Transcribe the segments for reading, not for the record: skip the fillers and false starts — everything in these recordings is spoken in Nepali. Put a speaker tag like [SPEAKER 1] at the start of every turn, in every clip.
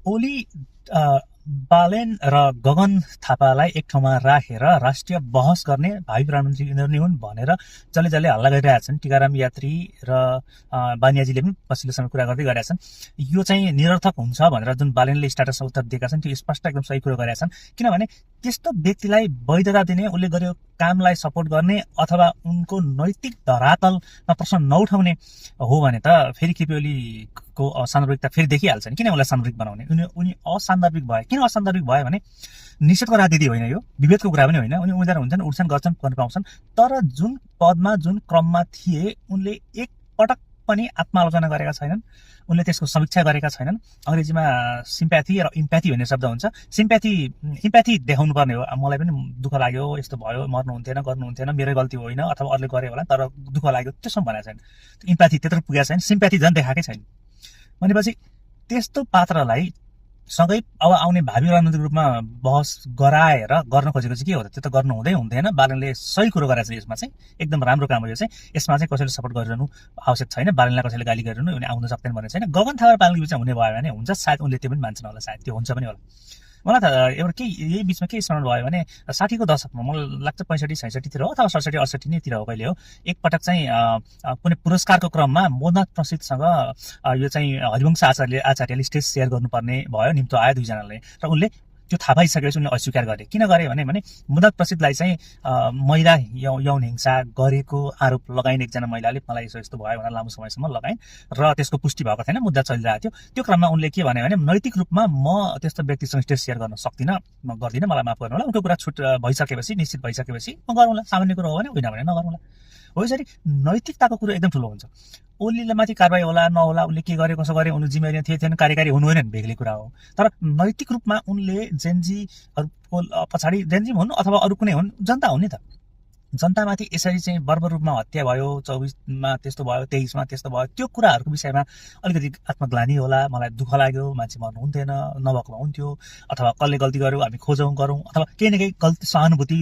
[SPEAKER 1] ओली बालेन र गगन थापालाई एक ठाउँमा राखेर राष्ट्रिय बहस गर्ने भावी प्रधानमन्त्री यिनीहरू नै हुन् भनेर जसले जसले हल्ला गरिरहेका छन्। टीकाराम यात्री र बानियाजीले पनि पछिल्लो समय कुरा गर्दै गरेका छन्। यो चाहिँ निरर्थक हुन्छ भनेर जुन बालेनले स्ट्याटसमा उत्तर दिएका छन् त्यो स्पष्ट एकदम सही कुरो गरेका छन्। किनभने त्यस्तो व्यक्तिलाई वैधता दिने, उसले गरेको कामलाई सपोर्ट गर्ने अथवा उनको नैतिक धरातलमा प्रश्न नउठाउने हो भने त फेरि केपी ओलीको असान्दर्भिकता फेरि देखिहाल्छ नि। किन उसलाई सान्दर्भिक बनाउने? उनी असान्दर्भिक भए। किन असान्दर्भिक भयो भने निषेधको राजनीति होइन, यो विभेदको कुरा पनि होइन। उनी उम्मेदवार हुन्छन्, उठ्छन्, गर्छन्, गर्न पाउँछन्। तर जुन पदमा जुन क्रममा थिए उनले एक पटक पनि आत्मालोचना गरेका छैनन्, उनले त्यसको समीक्षा गरेका छैनन्। अङ्ग्रेजीमा सिम्प्याथी र इम्प्याथी भन्ने शब्द हुन्छ। इम्प्याथी देखाउनु पर्ने हो। मलाई पनि दुःख लाग्यो, यस्तो भयो, मर्नुहुन्थेन, गर्नुहुन्थेन, मेरै गल्ती होइन अथवा अरूले गरे होला तर दुःख लाग्यो, त्यसो भनेको छैन। इम्प्याथी त्यत्रो पुगेको छैन, सिम्प्याथी झन् देखाएकै छैन। भनेपछि त्यस्तो पात्रलाई सँगै अब आउने भावी राजनीतिक रूपमा बहस गराएर गर्न खोजेको चाहिँ के हो त? त्यो त गर्नु हुँदैन। बालेनले सही कुरो गरेको छ। यसमा चाहिँ एकदम राम्रो काम हो। यो चाहिँ यसमा चाहिँ कसैले सपोर्ट गरिरहनु आवश्यक छैन। बालेनलाई कसैले गाली गरिरहनु, उनी आउन सक्दैन भन्ने छैन। गगन थापा र बालेनको बिचमा हुने भयो भने हुन्छ, सायद उनले त्यो पनि मान्छन् होला, सायद त्यो हुन्छ पनि होला। मलाई त एउटा यही बिचमा के स्मरण भयो भने 60को दशकमा मलाई लाग्छ 65-66 तिर हो अथवा 67-68 नै तिर हो, कहिले हो, एकपटक चाहिँ कुनै पुरस्कारको क्रममा मोदनाथ प्रसिद्धसँग यो चाहिँ हरिवंश आचार्यले स्टेज सेयर गर्नुपर्ने भयो। निम्तो आयो दुईजनाले र उनले त्यो थाहा पाइसकेपछि उनले अस्वीकार गरे। किन गरे भने मोदनाथ प्रसिद्धलाई चाहिँ महिला यौन हिंसा गरेको आरोप लगाइन् एकजना महिलाले। मलाई यस्तो भयो भनेर लामो समयसम्म लगाइन् र त्यसको पुष्टि भएको थिएन, मुद्दा चलिरहेको थियो। त्यो क्रममा उनले के भने नैतिक रूपमा म त्यस्तो व्यक्तिसँग स्टेज सेयर गर्न सक्दिनँ, म गर्दिनँ, मलाई माफ गर्नु होला। उनको कुरा छुट भइसकेपछि, निश्चित भइसकेपछि म गरौँला, सामान्य कुरो हो भने होइन भने नगरौँला। हो यसरी नैतिकताको कुरो एकदम ठुलो हुन्छ। ओलीले माथि कारबाही होला नहोला, उसले के गरे कसो गरे, उनले जिम्मेवारी थिएन, कार्यकारी हुनु होइन, बेग्लै कुरा हो। तर नैतिक रूपमा उनले जेनजीहरूको पछाडि, जेनजी हुन् अथवा अरू कुनै हुन्, जनता हुन् नि त। जनतामाथि यसरी चाहिँ बर्बर रूपमा हत्या भयो, 24मा त्यस्तो भयो, 23मा त्यस्तो भयो, त्यो कुराहरूको विषयमा अलिकति आत्मग्लानी होला, मलाई दुःख लाग्यो। मान्छे मर्नुहुन्थेन, नभएको हुन्थ्यो, अथवा कसले गल्ती गर्यो हामी खोजौँ गरौँ, अथवा केही न केही गल्ती, सहानुभूति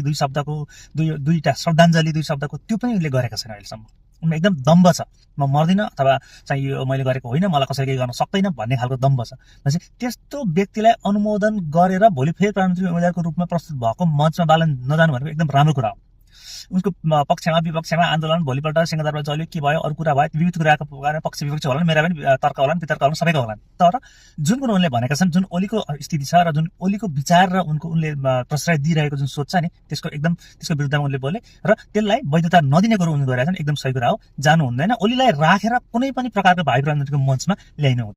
[SPEAKER 1] दुईटा श्रद्धाञ्जली 2 शब्दको त्यो पनि उनले गरेका छैन अहिलेसम्म। उनमा एकदम दम्भ छ, म मर्दिनँ अथवा चाहिँ यो मैले गरेको होइन, मलाई कसैले केही गर्न सक्दैन भन्ने खालको दम्भ छ। भनेपछि त्यस्तो व्यक्तिलाई अनुमोदन गरेर भोलि फेरि प्रधानमन्त्री उम्मेदवारको रूपमा प्रस्तुत भएको मञ्चमा बालन नजानु भनेको एकदम राम्रो कुरा हो। उनको पक्षमा विपक्षमा आन्दोलन भोलिपल्ट सिंहदरबार चल्यो, के भयो, अरू कुरा भयो, विविध कुराको कारण पक्ष विपक्ष होला, मेरा पनि तर्क होला, वितर्क होला, सबैको होला। तर जुन कुरो उनले भनेका छन्, जुन ओलीको स्थिति छ र जुन ओलीको विचार र उनले प्रश्रय दिइरहेको जुन सोच छ नि, त्यसको विरुद्धमा उनले बोले र त्यसलाई वैधता नदिने कुरो उनले गरेका छन्। एकदम सही कुरा हो, जानु हुँदैन। ओलीलाई राखेर कुनै पनि प्रकारको भावी राजनीतिको मञ्चमा ल्याइनु